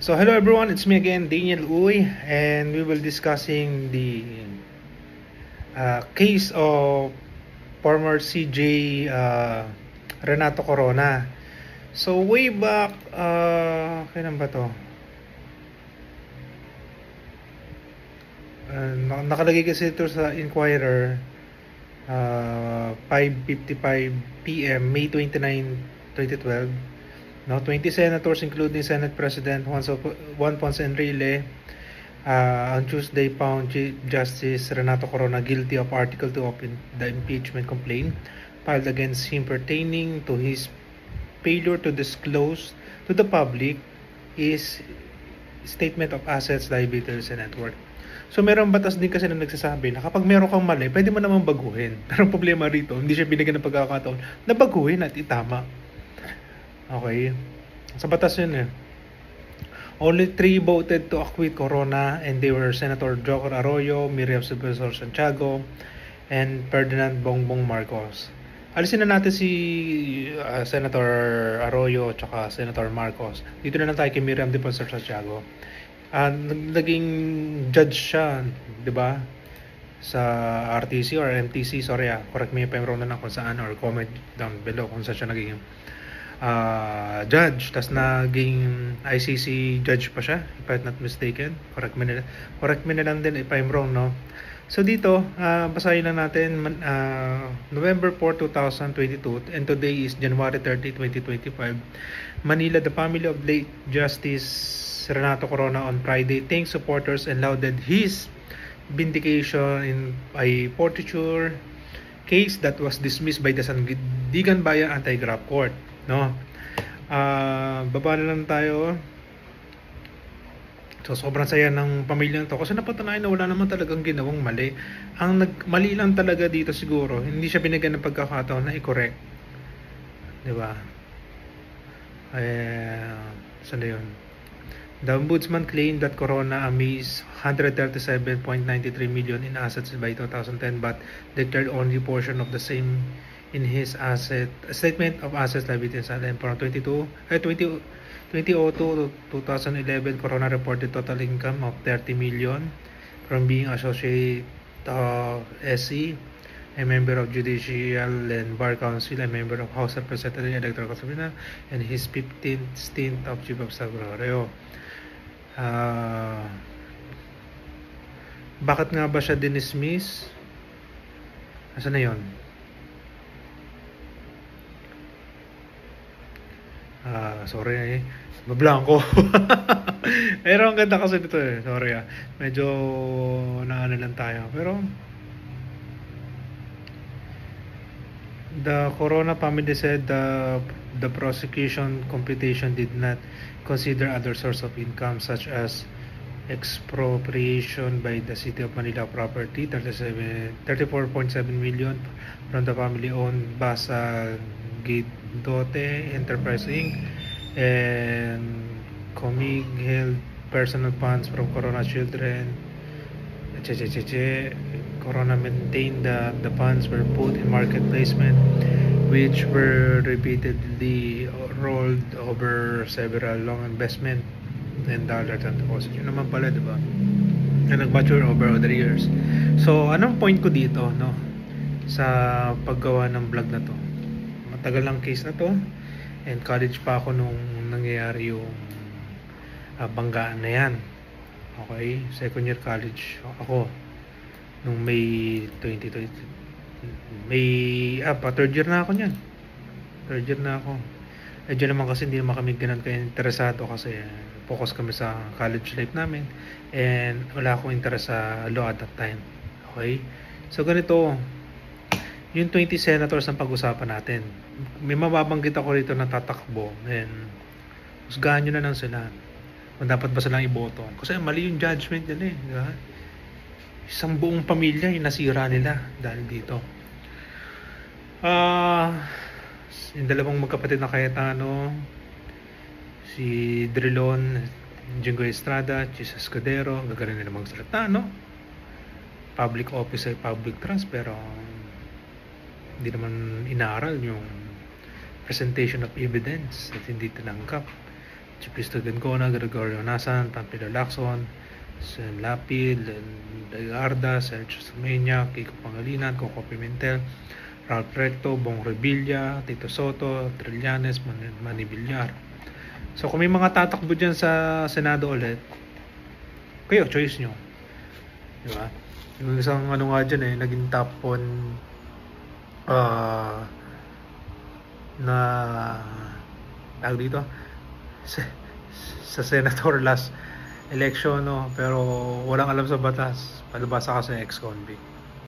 So hello everyone, it's me again, Daniel Uy, and we will discussing the case of former CJ Renato Corona. So way back, kailan ba to? Nakalagay kasi ito sa Inquirer, 5:55 p.m. May 29, 2012. No, 20 senators including Senate President Juan Ponce Enrile on Tuesday found Chief Justice Renato Corona guilty of Article 2 of the impeachment complaint filed against him pertaining to his failure to disclose to the public his statement of assets, liabilities, and net worth. So merong batas din kasi na nagsasabi na kapag meron kang mali, pwede mo naman baguhin. Pero ang problema rito, hindi siya binigyan ng pagkakataon na baguhin at itama. Okay? Sa batas yun eh. Only 3 voted to acquit Corona, and they were Senator Joker Arroyo, Miriam Silvestre Santiago, and Ferdinand Bongbong Marcos. Alisin na natin si Senator Arroyo at Senator Marcos. Dito na lang tayo kay Miriam Silvestre Santiago. Naging judge siya, di ba? Sa RTC or MTC, sorry correct me if I'm wrong na lang kung saan, or comment down below kung saan siya naging judge. Tas naging ICC judge pa siya, if I'm not mistaken. Correct me na lang din if I'm wrong, no? So dito, basahin lang natin, November 4, 2022, and today is January 30, 2025. Manila, the family of late Justice Renato Corona on Friday thanked supporters and lauded his vindication in a forfeiture case that was dismissed by the Sandigan Bayan Anti-Graft Court. No? Baba na lang tayo. So sobrang saya ng pamilya to kasi napatunayan na wala naman talagang ginawang mali. Ang mali lang talaga dito siguro, hindi siya binigyan ng pagkakataon na i-correct. 'Di ba? Saan na yun? The Ombudsman claimed that Corona amassed 137.93 million in assets by 2010 but declared only portion of the same in his statement of assets, liabilities, and from 2002 to 2011, Corona reported total income of 30 million from being associate SC, a member of Judicial and Bar Council, a member of House of Representatives, Electoral Council, and his 15th stint of Chief of Staff. Bakit nga ba siya dinismiss? Asa na yun? Sorry mablanko. Pero ang ganda kasi dito eh. Sorry medyo naano lang tayo. Pero the Corona family said the prosecution computation did not consider other source of income such as expropriation by the City of Manila property, 34.7 million from the family-owned Basa Gidote Enterprise Inc. and Comig held personal funds from Corona children. Corona maintained that the funds were put in market placement, which were repeatedly rolled over several long investment and dollar term deposit. Yun naman pala, diba? Na nag-mature over the years. So, anong point ko dito, no? Sa paggawa ng vlog na to. Matagal lang case na to. And college pa ako nung nangyayari yung banggaan na yan. Okay? Second year college ako. Nung May 2020. Third year na ako niyan. Third year na ako. Diyan naman kasi hindi naman kami ganun ka-interesado kasi focus kami sa college life namin and wala akong interest sa law at that time. Okay? So ganito, yung 20 senators ang pag-usapan natin. May mababanggit ako rito na tatakbo and husgahan nyo na lang sila kung dapat ba silang iboto. Kasi mali yung judgment nila eh. Diba? Isang buong pamilya yung nasira nila dahil dito. Yung dalawang magkapatid na Cayetano, si Drilon, Jingo Estrada, Jesus Escudero, gagaling nila magsalita, no? Public office ay public trust, pero hindi naman inaaral yung presentation of evidence at hindi tinanggap. Chipisto Gancona, Gregorio Nasan, Pampilo Lacson, Sen Lapid, Legarda, Sergio Sumenya, Kiko Pangilinan, Coco Pimentel, Ralph Recto, Bong Revilla, Tito Soto, Trillanes, Manny Villar. So kung may mga tatakbo dyan sa Senado ulit, kayo, choice nyo. Diba? Yung isang ano nga dyan naging top 1 na tawag dito sa senator last election, no? Pero walang alam sa batas, palabasa kasi ex-convict.